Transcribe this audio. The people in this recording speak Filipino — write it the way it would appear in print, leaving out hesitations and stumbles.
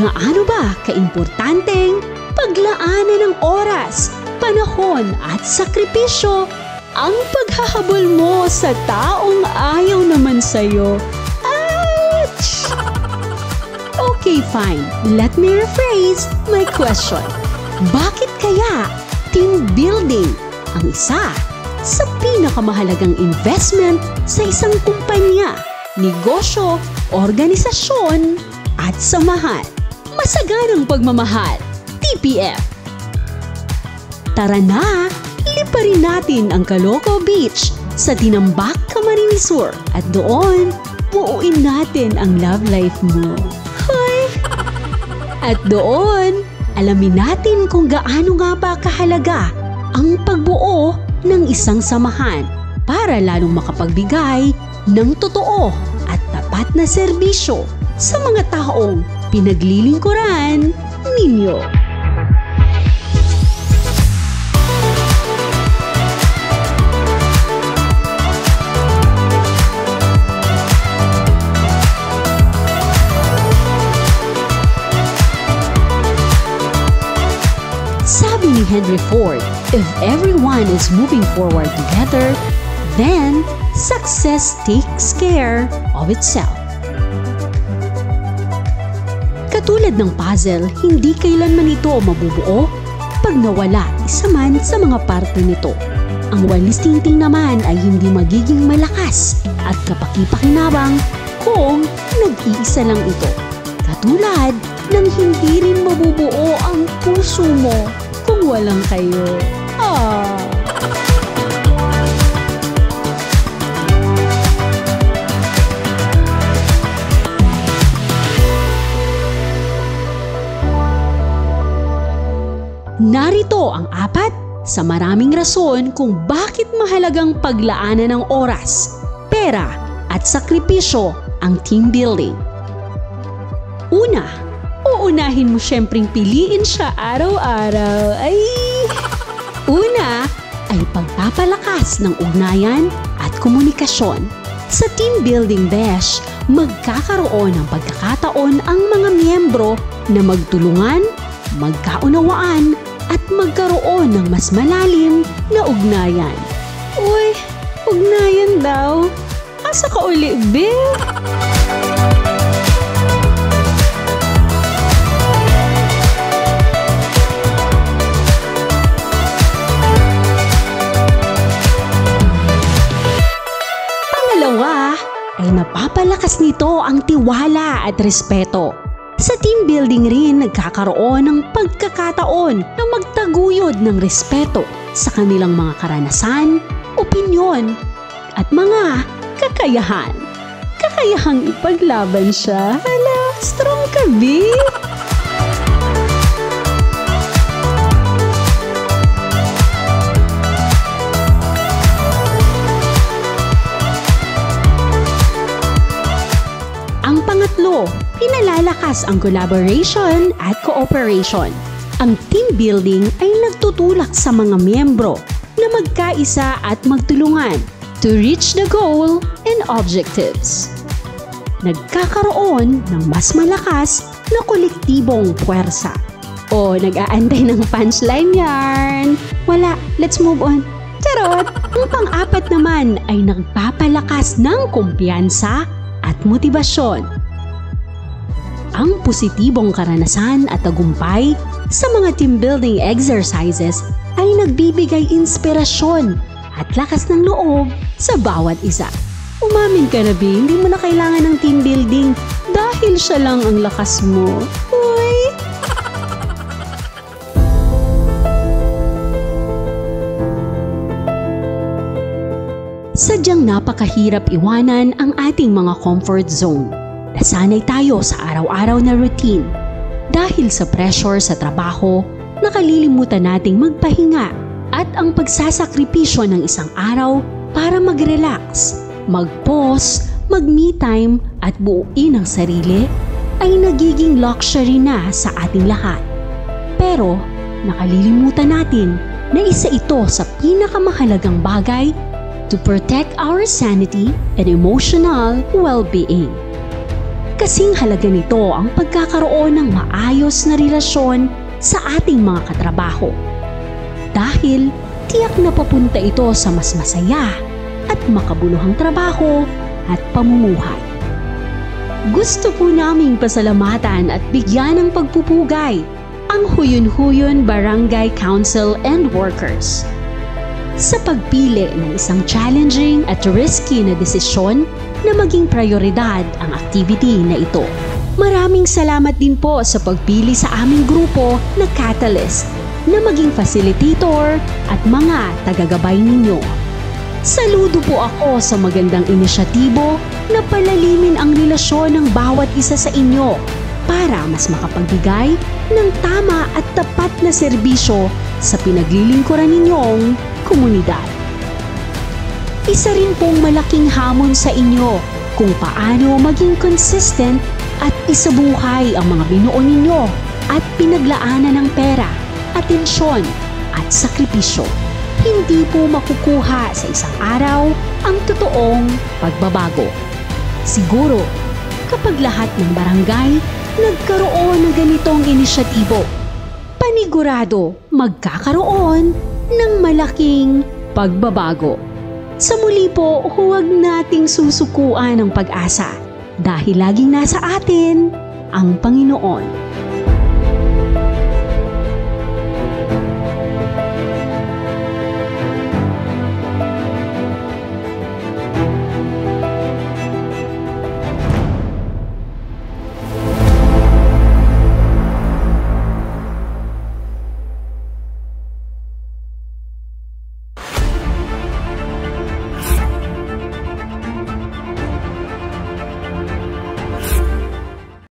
Gaano ba kaimportanteng paglaanan ng oras, panahon at sakripisyo ang paghahabol mo sa taong ayaw naman sa'yo? Ouch! Okay, fine. Let me rephrase my question. Bakit kaya team building ang isa sa pinakamahalagang investment sa isang kumpanya, negosyo, organisasyon at samahan? Masaganang pagmamahal, TPF! Tara na, liparin natin ang Caloocan Beach sa Tinambak, Camarines Sur at doon, buuin natin ang love life mo. Hoy! At doon, alamin natin kung gaano nga ba kahalaga ang pagbuo ng isang samahan para lalong makapagbigay ng totoo at tapat na serbisyo sa mga taong pinaglilingkuran ninyo. Sabi ni Henry Ford, if everyone is moving forward together, then success takes care of itself. Katulad ng puzzle, hindi kailanman ito mabubuo pag nawala isa man sa mga parte nito. Ang walis tingting naman ay hindi magiging malakas at kapaki-pakinabang kung nag-iisa lang ito. Katulad ng hindi rin mabubuo ang puso mo kung walang kayo. Narito ang 4 sa maraming rason kung bakit mahalagang paglaanan ng oras, pera at sakripisyo ang team building. Una, uunahin mo syempreng piliin siya araw-araw. Una ay pagpapalakas ng ugnayan at komunikasyon. Sa team building besh, magkakaroon ng pagkakataon ang mga miyembro na magtulungan, magkaunawaan at magkaroon ng mas malalim na ugnayan. Uy, ugnayan daw? Asa ka uli, Bill? Pangalawa ay napapalakas nito ang tiwala at respeto. Sa team building rin nagkakaroon ng pagkakataon na magtaguyod ng respeto sa kanilang mga karanasan, opinyon, at mga kakayahan. Kakayahang ipaglaban siya. Hala, strong ka, B! Ang pangatlo, pinalalakas ang collaboration at cooperation. Ang team building ay nagtutulak sa mga miyembro na magkaisa at magtulungan to reach the goal and objectives. Nagkakaroon ng mas malakas na kolektibong puwersa. O nag-aantay ng punchline yarn. Wala, let's move on. Charot! Ang pang-apat naman ay nagpapalakas ng kumpiyansa at motibasyon. Ang positibong karanasan at tagumpay sa mga team building exercises ay nagbibigay inspirasyon at lakas ng loob sa bawat isa. Umamin ka na, B, hindi mo na kailangan ng team building dahil siya lang ang lakas mo. Uy! Sadyang napakahirap iwanan ang ating mga comfort zone. Nasanay tayo sa araw-araw na routine. Dahil sa pressure sa trabaho, nakalilimutan nating magpahinga at ang pagsasakripisyo ng isang araw para mag-relax, mag-pause, mag-me time at buuin ang sarili ay nagiging luxury na sa ating lahat. Pero nakalilimutan natin na isa ito sa pinakamahalagang bagay to protect our sanity and emotional well-being. Kasing halaga nito ang pagkakaroon ng maayos na relasyon sa ating mga katrabaho. Dahil tiyak na papunta ito sa mas masaya at makabuluhang trabaho at pamumuhay. Gusto po naming pasalamatan at bigyan ng pagpupugay ang Huyun-Huyun Barangay Council and Workers sa pagpili ng isang challenging at risky na desisyon na maging prioridad ang activity na ito. Maraming salamat din po sa pagpili sa aming grupo na Catalyst na maging facilitator at mga tagagabay ninyo. Saludo po ako sa magandang inisyatibo na palalimin ang relasyon ng bawat isa sa inyo para mas makapagbigay ng tama at tapat na serbisyo sa pinaglilingkuran ninyong komunidad. Isa rin pong malaking hamon sa inyo kung paano maging consistent at isabuhay ang mga binuo ninyo at pinaglaanan ng pera, atensyon at sakripisyo. Hindi po makukuha sa isang araw ang totoong pagbabago. Siguro, kapag lahat ng barangay nagkaroon ng ganitong inisyatibo, panigurado magkakaroon ng malaking pagbabago. Sa muli po, huwag nating susukuan ang pag-asa dahil laging nasa atin ang Panginoon.